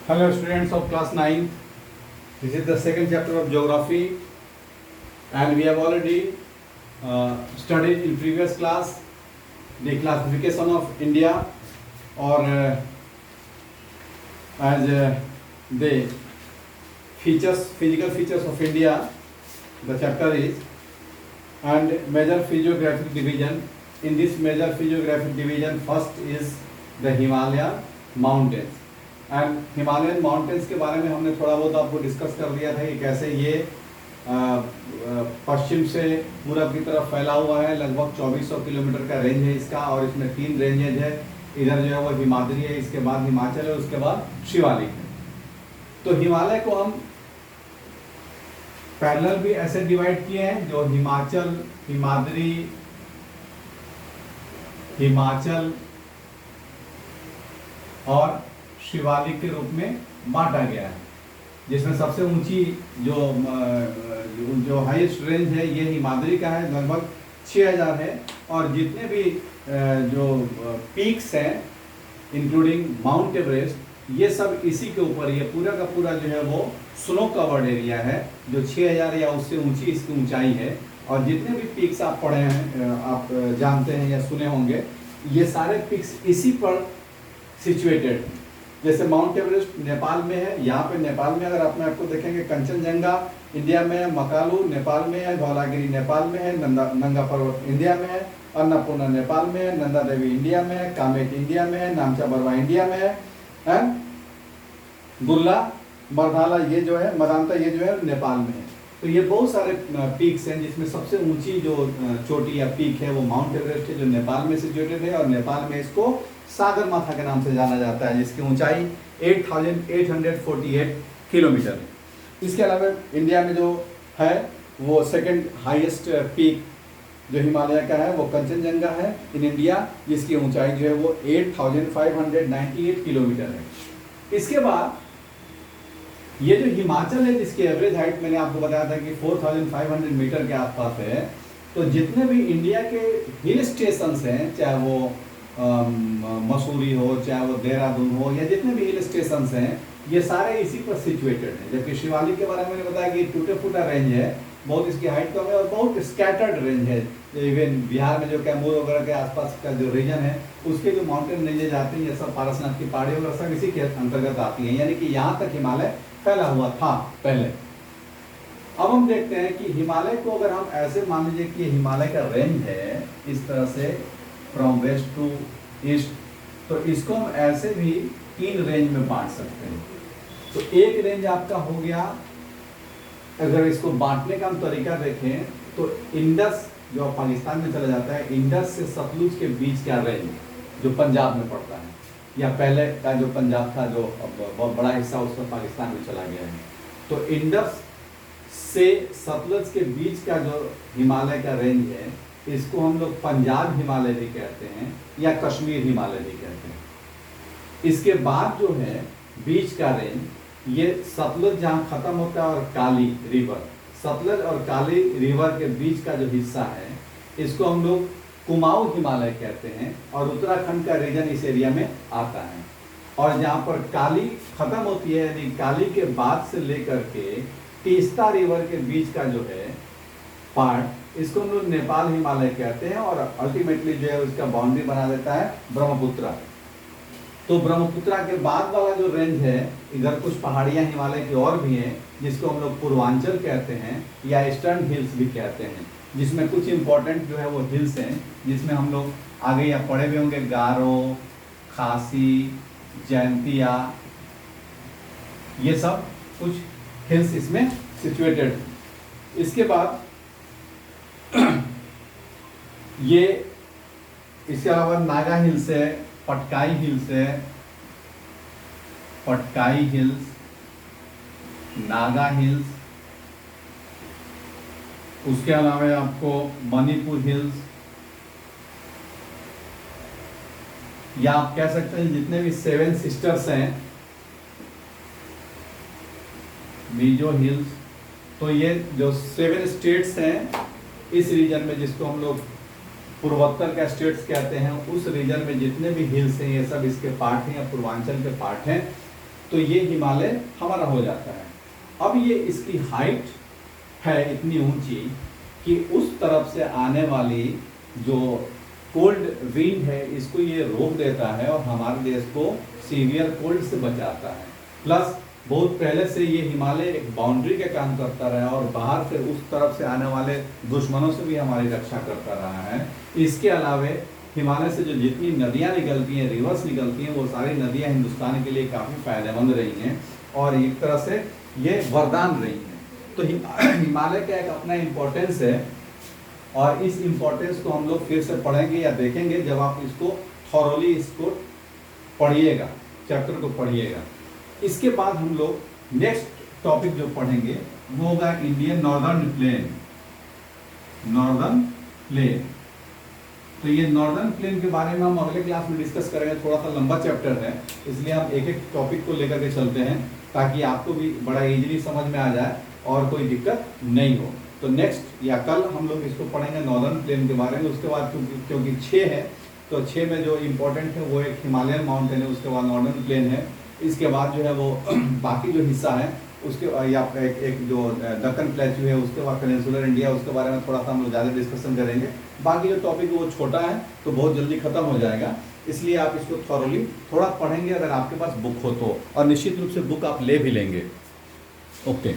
Hello students of class 9. This is the second chapter of geography and we have already studied in previous class the classification of India or as the physical features of India. The chapter is and major physiographic division. In this major physiographic division, first is the Himalayan mountains. And Himalayan mountains के बारे में हमने थोड़ा बहुत आपको discuss कर दिया था कि कैसे ये पश्चिम से पूरब की तरफ फैला हुआ है। लगभग 2400 किलोमीटर का रेंज है इसका और इसमें 3 रेंजेज है। इधर जो है वो हिमाद्री है, इसके बाद हिमाचल है, उसके बाद शिवालिक है। तो हिमालय को हम पैरेलल भी ऐसे डिवाइड किए हैं जो हिमाचल, हिमाद्री, हिमाचल और शिवालिक के रूप में बांटा गया है, जिसमें सबसे ऊंची जो हाईएस्ट रेंज है ये हिमाद्री का है, लगभग 6000 है। और जितने भी जो पीक्स हैं इंक्लूडिंग माउंट एवरेस्ट, ये सब इसी के ऊपर, ये पूरा का पूरा जो है वो स्नो कवर्ड एरिया है जो 6000 या उससे ऊंची इसकी ऊंचाई है। और जितने भी पीक्स आप पढ़े हैं, आप जानते हैं या सुने होंगे, ये सारे पीक्स इसी पर सिचुएटेड हैं। जैसे माउंट एवरेस्ट नेपाल में है, यहाँ पे नेपाल में अगर अपने आपको देखेंगे कंचनजंगा इंडिया में है, मकालू नेपाल में है, धौलागिरी नेपाल में है, नंगा पर्वत इंडिया में है, अन्नपूर्णा नेपाल में है, नंदा देवी इंडिया में है, कामेट इंडिया में है, नामचा बरवा इंडिया में है, दुर्ला मरधाला ये जो है, मदांता ये जो है नेपाल में है। तो ये बहुत सारे पीक्स हैं जिसमें सबसे ऊंची जो चोटी या पीक है वो माउंट एवरेस्ट है जो नेपाल में सिचुएटेड है। और नेपाल में इसको सागर माथा के नाम से जाना जाता है, जिसकी ऊंचाई 8848 किलोमीटर है। इसके अलावा इंडिया में जो है वो सेकंड हाईएस्ट पीक जो हिमालय का है वो कंचनजंगा है इन इंडिया, जिसकी ऊंचाई जो है वो 8598 किलोमीटर है। इसके बाद ये जो हिमाचल है जिसकी एवरेज हाइट मैंने आपको बताया था कि 4500 मीटर के आसपास है। तो जितने भी इंडिया के हिल स्टेशन हैं, चाहे वो मसूरी हो, चाहे वो देहरादून हो, या जितने भी हिल स्टेशन हैं, ये सारे इसी पर सिचुएटेड हैं। जबकि शिवालिक के बारे में मैंने बताया कि टूटे फूटा रेंज है, बहुत इसकी हाइट कम है और बहुत स्कैटर्ड रेंज है। इवन बिहार में जो कैमूर वगैरह के आसपास का जो रीजन है उसके जो माउंटेन रेंजेज आते हैं, ये सब पारसनाथ की पहाड़ी वगैरह सब इसी के अंतर्गत आती हैं। यानी कि यहाँ तक हिमालय फैला हुआ था पहले। अब हम देखते हैं कि हिमालय को अगर हम ऐसे मान लीजिए कि हिमालय का रेंज है इस तरह से फ्रॉम वेस्ट टू ईस्ट, तो इसको हम ऐसे भी 3 रेंज में बांट सकते हैं। तो एक रेंज आपका हो गया, अगर इसको बांटने का हम तरीका देखें तो इंडस जो पाकिस्तान में चला जाता है, इंडस से सतलुज के बीच का रेंज जो पंजाब में पड़ता है, या पहले का जो पंजाब था जो बहुत बड़ा हिस्सा उसका पाकिस्तान में चला गया है। तो इंडस से सतलुज के बीच का जो हिमालय का रेंज है इसको हम लोग पंजाब हिमालय भी कहते हैं या कश्मीर हिमालय भी कहते हैं। इसके बाद जो है बीच का रेंज, ये सतलुज जहाँ खत्म होता है और काली रिवर, सतलुज और काली रिवर के बीच का जो हिस्सा है इसको हम लोग कुमाऊं हिमालय कहते हैं। और उत्तराखंड का रीजन इस एरिया में आता है। और जहाँ पर काली खत्म होती है, यानी काली के बाद से लेकर के तीस्ता रिवर के बीच का जो है पार्ट, इसको हम लोग नेपाल हिमालय कहते हैं। और अल्टीमेटली जो है उसका बाउंड्री बना देता है ब्रह्मपुत्र। तो ब्रह्मपुत्र के बाद वाला जो रेंज है, इधर कुछ पहाड़ियाँ हिमालय की और भी हैं जिसको हम लोग पूर्वांचल कहते हैं या ईस्टर्न हिल्स भी कहते हैं, जिसमें कुछ इंपॉर्टेंट जो है वो हिल्स हैं जिसमें हम लोग आगे या पढ़े भी होंगे, गारो, खासी, जयंतिया, ये सब कुछ हिल्स इसमें सिचुएटेड हैं। इसके बाद ये इसके अलावा नागा हिल्स है, पटकाई हिल्स है, पटकाई हिल्स, नागा हिल्स, उसके अलावा आपको मणिपुर हिल्स, या आप कह सकते हैं जितने भी 7 सिस्टर्स हैं, मिजो हिल्स। तो ये जो 7 स्टेट्स हैं इस रीजन में, जिसको हम लोग पूर्वोत्तर का स्टेट्स कहते हैं, उस रीजन में जितने भी हिल्स हैं ये सब इसके पार्ट हैं या पूर्वांचल के पार्ट हैं। तो ये हिमालय हमारा हो जाता है। अब ये इसकी हाइट है इतनी ऊंची कि उस तरफ से आने वाली जो कोल्ड विंड है इसको ये रोक देता है और हमारे देश को सीवियर कोल्ड से बचाता है। प्लस बहुत पहले से ये हिमालय एक बाउंड्री का काम करता रहा है और बाहर से उस तरफ से आने वाले दुश्मनों से भी हमारी रक्षा करता रहा है। इसके अलावे हिमालय से जो जितनी नदियाँ निकलती हैं, रिवर्स निकलती हैं, वो सारी नदियाँ हिंदुस्तान के लिए काफ़ी फायदेमंद रही हैं और एक तरह से ये वरदान रही हैं। तो हिमालय का एक अपना इम्पोर्टेंस है और इस इम्पोर्टेंस को हम लोग फिर से पढ़ेंगे या देखेंगे जब आप इसको थॉरोली इसको पढ़िएगा, चैप्टर को पढ़िएगा। इसके बाद हम लोग नेक्स्ट टॉपिक जो पढ़ेंगे वो होगा Indian northern plain. Northern plain, तो ये नॉर्दर्न प्लेन के बारे में हम अगले क्लास में डिस्कस करेंगे। थोड़ा सा लंबा चैप्टर है, इसलिए हम एक एक टॉपिक को लेकर के चलते हैं ताकि आपको भी बड़ा इजीली समझ में आ जाए और कोई दिक्कत नहीं हो। तो नेक्स्ट या कल हम लोग इसको पढ़ेंगे नॉर्दर्न प्लेन के बारे में। उसके बाद क्योंकि 6 है तो 6 में जो इम्पोर्टेंट है वो एक हिमालयन माउंटेन है, उसके बाद नॉर्दर्न प्लेन है, इसके बाद जो है वो बाकी जो हिस्सा है उसके या एक जो दक्कन प्लेट्यू है, उसके बाद पेनिनसुलर इंडिया, उसके बारे में थोड़ा सा हम लोग ज़्यादा डिस्कशन करेंगे। बाकी जो टॉपिक है वो छोटा है तो बहुत जल्दी खत्म हो जाएगा, इसलिए आप इसको थॉरोली थोड़ा पढ़ेंगे अगर आपके पास बुक हो तो, और निश्चित रूप से बुक आप ले भी लेंगे। ओके।